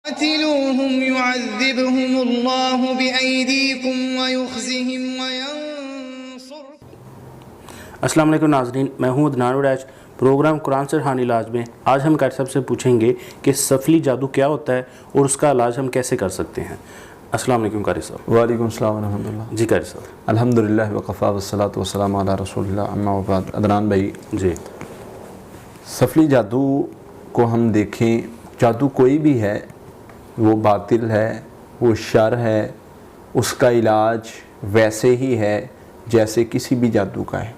قاتلوهم يعذبهم الله بأيديكم ويخزهم وينصركم۔ السلام علیکم ناظرین، میں ہوں عدنان وڈیچ۔ پروگرام قرآن سے روحانی علاج میں آج ہم قاری صاحب سے پوچھیں گے کہ سفلی جادو کیا ہوتا ہے اور اس کا علاج ہم کیسے کر سکتے ہیں۔ السلام علیکم قاری صاحب۔ وعلیکم السلام ورحمۃ اللہ۔ جی قاری صاحب۔ الحمدللہ وقفا والصلاۃ والسلام علی رسول اللہ، اما بعد۔ عدنان بھائی، جی، سفلی جادو کو ہم دیکھیں، جادو کوئی بھی ہے، وہ باطل ہے، وہ شر ہے، اس کا علاج ویسے ہی ہے جیسے کسی بھی جادو کا ہے۔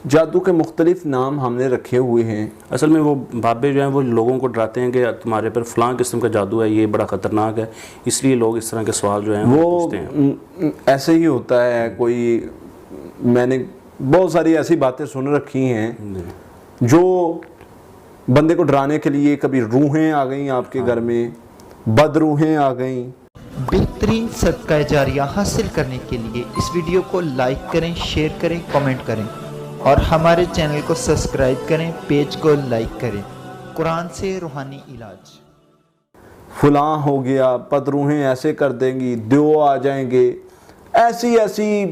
جادو کے مختلف نام ہم نے رکھے ہوئے ہیں۔ اصل میں وہ بابے جو ہیں وہ لوگوں کو ڈراتے ہیں کہ تمہارے پر فلاں قسم کا جادو ہے، یہ بڑا خطرناک ہے، اس لیے لوگ اس طرح کے سوال جو ہیں وہ پوچھتے ہیں۔ ایسے ہی ہوتا ہے، کوئی میں نے بہت ساری ایسی باتیں سن رکھی ہیں جو بندے کو ڈرانے کے لیے، کبھی روحیں آ گئیں آپ کے گھر میں، بد روحیں آ گئیں۔ بہترین صدقہ جاریہ حاصل کرنے کے لیے اس ویڈیو کو لائک کریں، شیئر کریں، کمنٹ کریں اور ہمارے چینل کو سبسکرائب کریں، پیج کو لائک کریں۔ قرآن سے روحانی علاج۔ فلاں ہو گیا، بد روحیں ایسے کر دیں گی، دیو آ جائیں گے، ایسی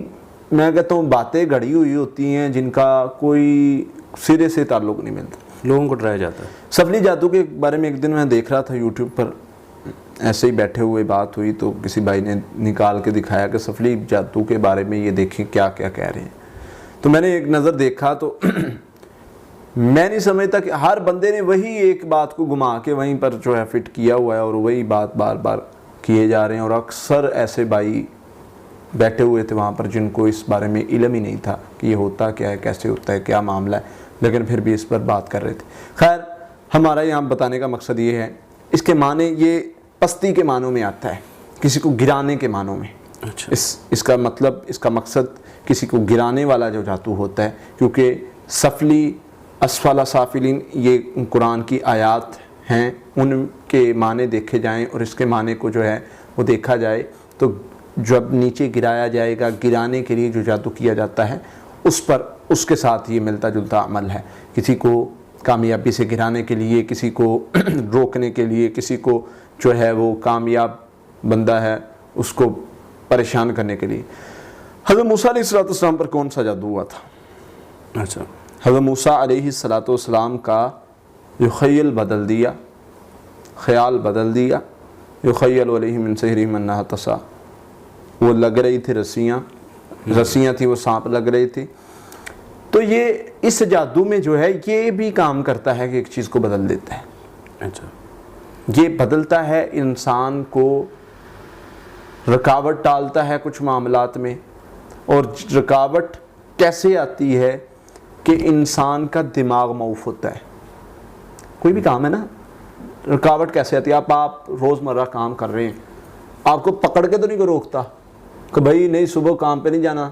میں کہتا ہوں باتیں گھڑی ہوئی ہوتی ہیں جن کا کوئی سرے سے تعلق نہیں ملتا، لوگوں کو ڈرایا جاتا ہے۔ سفلی جادو کے بارے میں ایک دن میں دیکھ رہا تھا یوٹیوب پر، ایسے ہی بیٹھے ہوئے بات ہوئی تو کسی بھائی نے نکال کے دکھایا کہ سفلی جادو کے بارے میں یہ دیکھیں کیا کیا کہہ رہے ہیں۔ تو میں نے ایک نظر دیکھا تو میں نہیں سمجھتا کہ ہر بندے نے وہی ایک بات کو گھما کے وہیں پر جو ہے فٹ کیا ہوا ہے اور وہی بات بار بار کیے جا رہے ہیں، اور اکثر ایسے بھائی بیٹھے ہوئے تھے وہاں پر جن کو اس بارے میں علم ہی نہیں تھا کہ یہ ہوتا کیا ہے، کیسے ہوتا ہے، کیا معاملہ ہے، لیکن پھر بھی اس پر بات کر رہے تھے۔ خیر، ہمارا یہاں بتانے کا مقصد یہ ہے، اس کے معنی یہ پستی کے معنوں میں آتا ہے، کسی کو گرانے کے معنوں میں۔ اچھا، اس کا مطلب، اس کا مقصد کسی کو گرانے والا جو جادو ہوتا ہے، کیونکہ سفلی، اسفل سافلین یہ قرآن کی آیات ہیں، ان کے معنی دیکھے جائیں اور اس کے معنی کو جو ہے وہ دیکھا جائے تو جب نیچے گرایا جائے گا، گرانے کے لیے جو جادو کیا جاتا ہے اس کے ساتھ یہ ملتا جلتا عمل ہے۔ کسی کو کامیابی سے گرانے کے لیے، کسی کو روکنے کے لیے، کسی کو جو ہے وہ کامیاب بندہ ہے اس کو پریشان کرنے کے لیے۔ حضرت موسیٰ علیہ السلام پر کون سا جادو ہوا تھا؟ اچھا، حضرت موسیٰ علیہ السلام کا یخیل بدل دیا، خیال بدل دیا۔ یخیل علیہ من سحرہم انہا تسعی، وہ لگ رہی تھی رسیاں تھی، وہ سانپ لگ رہی تھی۔ تو یہ اس جادو میں جو ہے یہ بھی کام کرتا ہے کہ ایک چیز کو بدل دیتا ہے۔ اچھا، یہ بدلتا ہے، انسان کو رکاوٹ ڈالتا ہے کچھ معاملات میں۔ اور رکاوٹ کیسے آتی ہے کہ انسان کا دماغ معوف ہوتا ہے۔ کوئی بھی کام ہے نا، رکاوٹ کیسے آتی ہے؟ آپ روزمرہ کام کر رہے ہیں، آپ کو پکڑ کے تو نہیں کوئی روکتا کہ بھائی نہیں صبح کام پہ نہیں جانا،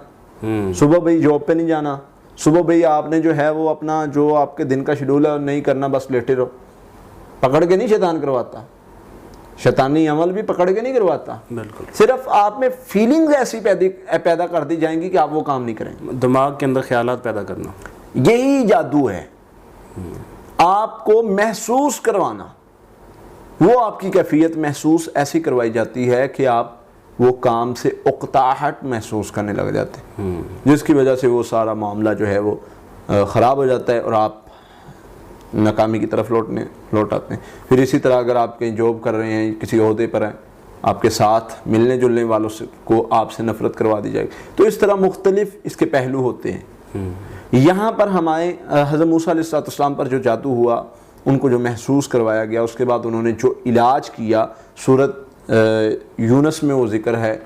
صبح بھائی جاب پہ نہیں جانا، صبح بھائی آپ نے جو ہے وہ اپنا جو آپ کے دن کا شیڈول ہے نہیں کرنا، بس لیٹے رہو۔ پکڑ کے نہیں شیطان کرواتا، شیطانی عمل بھی پکڑ کے نہیں کرواتا، بالکل، صرف آپ میں فیلنگز ایسی پیدا کر دی جائیں گی کہ آپ وہ کام نہیں کریں، دماغ کے اندر خیالات پیدا کرنا۔ یہی جادو ہے، آپ کو محسوس کروانا۔ وہ آپ کی کیفیت محسوس ایسی کروائی جاتی ہے کہ آپ وہ کام سے اقتاحٹ محسوس کرنے لگ جاتے ہیں، جس کی وجہ سے وہ سارا معاملہ جو ہے وہ خراب ہو جاتا ہے اور آپ ناکامی کی طرف لوٹ آتے ہیں۔ پھر اسی طرح اگر آپ کہیں جاب کر رہے ہیں، کسی عہدے پر ہیں، آپ کے ساتھ ملنے جلنے والوں کو آپ سے نفرت کروا دی جائے گی۔ تو اس طرح مختلف اس کے پہلو ہوتے ہیں۔ یہاں پر ہمارے حضرت موسیٰ علیہ السلام پر جو جادو ہوا، ان کو جو محسوس کروایا گیا، اس کے بعد انہوں نے جو علاج کیا، سورۃ یونس میں وہ ذکر ہے،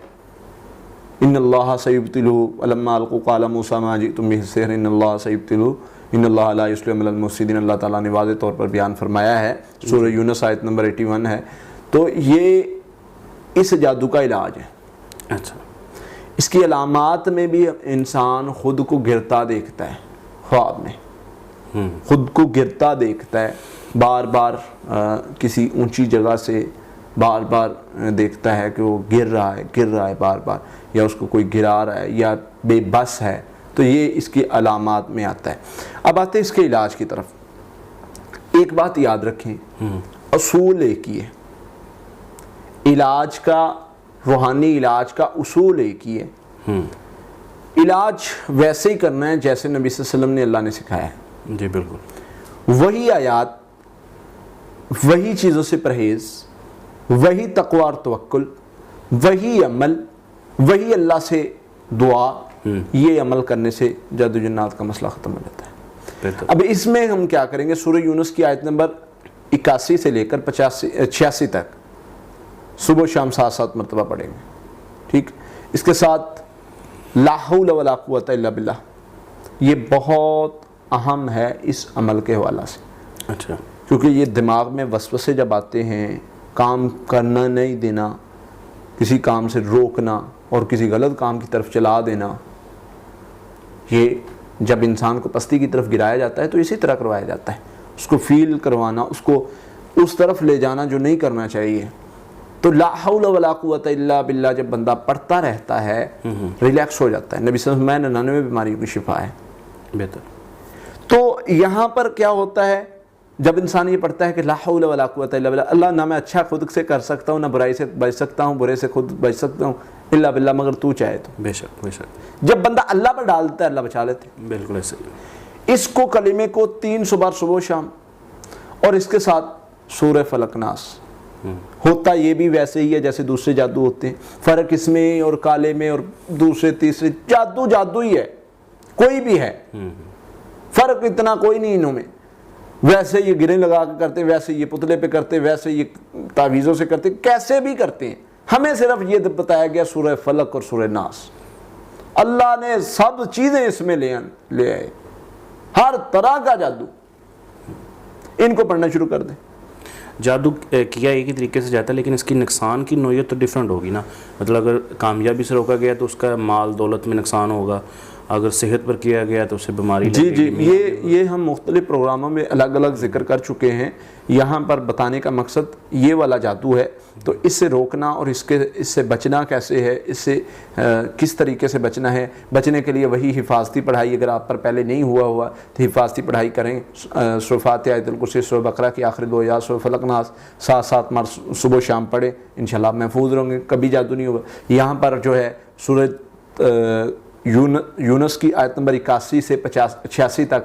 ان اللہ سیبطلہ ولما القوا قال موسیٰ ما جئتم بہ السحر ان اللہ سیبطلہ ان اللہ لا یصلح عمل المفسدین۔ اللہ تعالیٰ نے واضح طور پر بیان فرمایا ہے، سورہ یونس آیت نمبر 81 ہے۔ تو یہ اس جادو کا علاج ہے۔ اچھا، اس کی علامات میں بھی انسان خود کو گرتا دیکھتا ہے، خواب میں خود کو گرتا دیکھتا ہے، بار بار کسی اونچی جگہ سے بار بار دیکھتا ہے کہ وہ گر رہا ہے بار بار، یا اس کو کوئی گرا رہا ہے یا بے بس ہے، تو یہ اس کی علامات میں آتا ہے۔ اب آتے ہیں اس کے علاج کی طرف۔ ایک بات یاد رکھیں، اصول ایک ہی ہے، علاج کا، روحانی علاج کا اصول ایک ہی ہے، علاج ویسے ہی کرنا ہے جیسے نبی صلی اللہ علیہ وسلم نے اللہ نے سکھایا ہے۔ جی بالکل، وہی آیات، وہی چیزوں سے پرہیز، وہی تقوی اور توکل، وہی عمل، وہی اللہ سے دعا، یہ عمل کرنے سے جد و جنات کا مسئلہ ختم ہو جاتا ہے۔ بہتر۔ اب اس میں ہم کیا کریں گے، سورہ یونس کی آیت نمبر 81 سے لے کر 86 تک صبح و شام 7 مرتبہ پڑھیں گے، ٹھیک۔ اس کے ساتھ لا حول ولا قوت الا باللہ، یہ بہت اہم ہے اس عمل کے حوالہ سے، اچھا، کیونکہ یہ دماغ میں وسوسے جب آتے ہیں، کام کرنا نہیں دینا، کسی کام سے روکنا اور کسی غلط کام کی طرف چلا دینا، یہ جب انسان کو پستی کی طرف گرایا جاتا ہے تو اسی طرح کروایا جاتا ہے، اس کو فیل کروانا، اس کو اس طرف لے جانا جو نہیں کرنا چاہیے۔ تو لا حول ولا قوت الا باللہ جب بندہ پڑھتا رہتا ہے ریلیکس ہو جاتا ہے۔ نبی صلی اللہ علیہ وسلم 99 بیماریوں کی شفا ہے۔ بہتر۔ تو یہاں پر کیا ہوتا ہے، جب انسان یہ پڑھتا ہے کہ لا حول ولا قوت الا باللہ، اللہ نہ میں اچھا خود سے کر سکتا ہوں، نہ برائی سے بچ سکتا ہوں، برے سے خود بچ سکتا ہوں، الا باللہ مگر تو چاہے تو۔ بے شک بے شک، جب بندہ اللہ پر ڈالتا ہے اللہ بچا لیتے ہیں۔ بالکل ایسے ہی۔ اس کو کلمے کو 300 بار صبح و شام، اور اس کے ساتھ سورہ فلق ناس۔ ہوتا یہ بھی ویسے ہی ہے جیسے دوسرے جادو ہوتے ہیں، فرق اس میں اور کالے میں اور دوسرے تیسرے، جادو ہی ہے، کوئی بھی ہے، فرق اتنا کوئی نہیں انہوں میں۔ ویسے یہ گریں لگا کے کرتے، ویسے یہ پتلے پہ کرتے، ویسے یہ تعویذوں سے کرتے، کیسے بھی کرتے ہیں۔ ہمیں صرف یہ بتایا گیا سورہ فلق اور سورہ ناس، اللہ نے سب چیزیں اس میں لے آئے، ہر طرح کا جادو، ان کو پڑھنا شروع کر دیں۔ جادو کیا ایک ہی طریقے سے جاتا ہے، لیکن اس کی نقصان کی نوعیت تو ڈیفرنٹ ہوگی نا، مطلب اگر کامیابی سے روکا گیا تو اس کا مال دولت میں نقصان ہوگا، اگر صحت پر کیا گیا تو اسے بیماری جی لگے گی۔ یہ ہم مختلف پروگراموں میں الگ الگ ذکر کر چکے ہیں، یہاں پر بتانے کا مقصد یہ والا جادو ہے، تو اس سے روکنا اور اس سے بچنا کیسے ہے، اس سے کس طریقے سے بچنا ہے۔ بچنے کے لیے وہی حفاظتی پڑھائی اگر آپ پر پہلے نہیں ہوا تو حفاظتی پڑھائی کریں، سورہ فاتحہ، آیت الکرسی، سورہ بقرہ کی آخری 2 آیات، سورہ فلق ناس 7 مرتبہ صبح و شام پڑھیں، انشاءاللہ آپ محفوظ رہیں گے، کبھی جادو نہیں ہوگا۔ یہاں پر جو ہے سورہ یونس کی آیت نمبر 81 سے 86 تک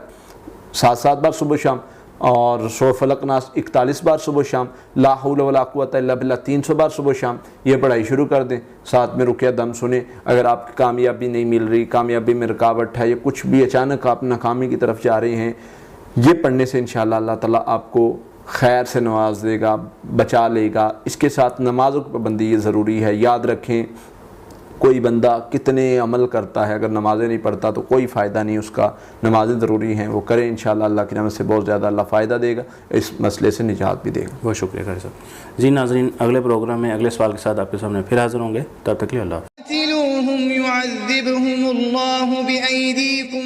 7 بار صبح و شام، اور سورہ فلق ناس 41 بار صبح و شام، لا حول ولا قوت الا باللہ 300 بار صبح و شام، یہ پڑھائی شروع کر دیں۔ ساتھ میں رقیہ دم سنیں، اگر آپ کی کامیابی نہیں مل رہی، کامیابی میں رکاوٹ ہے، یا کچھ بھی اچانک آپ ناکامی کی طرف جا رہے ہیں، یہ پڑھنے سے انشاءاللہ اللہ تعالیٰ آپ کو خیر سے نواز دے گا، بچا لے گا۔ اس کے ساتھ نمازوں کی پابندی یہ ضروری ہے، یاد رکھیں کوئی بندہ کتنے عمل کرتا ہے، اگر نمازیں نہیں پڑھتا تو کوئی فائدہ نہیں اس کا، نمازیں ضروری ہیں، وہ کریں، انشاءاللہ اللہ کی رحمت سے بہت زیادہ اللہ فائدہ دے گا، اس مسئلے سے نجات بھی دے گا۔ بہت شکریہ قاری صاحب۔ جی ناظرین، اگلے پروگرام میں اگلے سوال کے ساتھ آپ کے سامنے پھر حاضر ہوں گے، تب تک کے لیے اللہ حافظ۔ قاتلوهم يعذبهم الله بأيديكم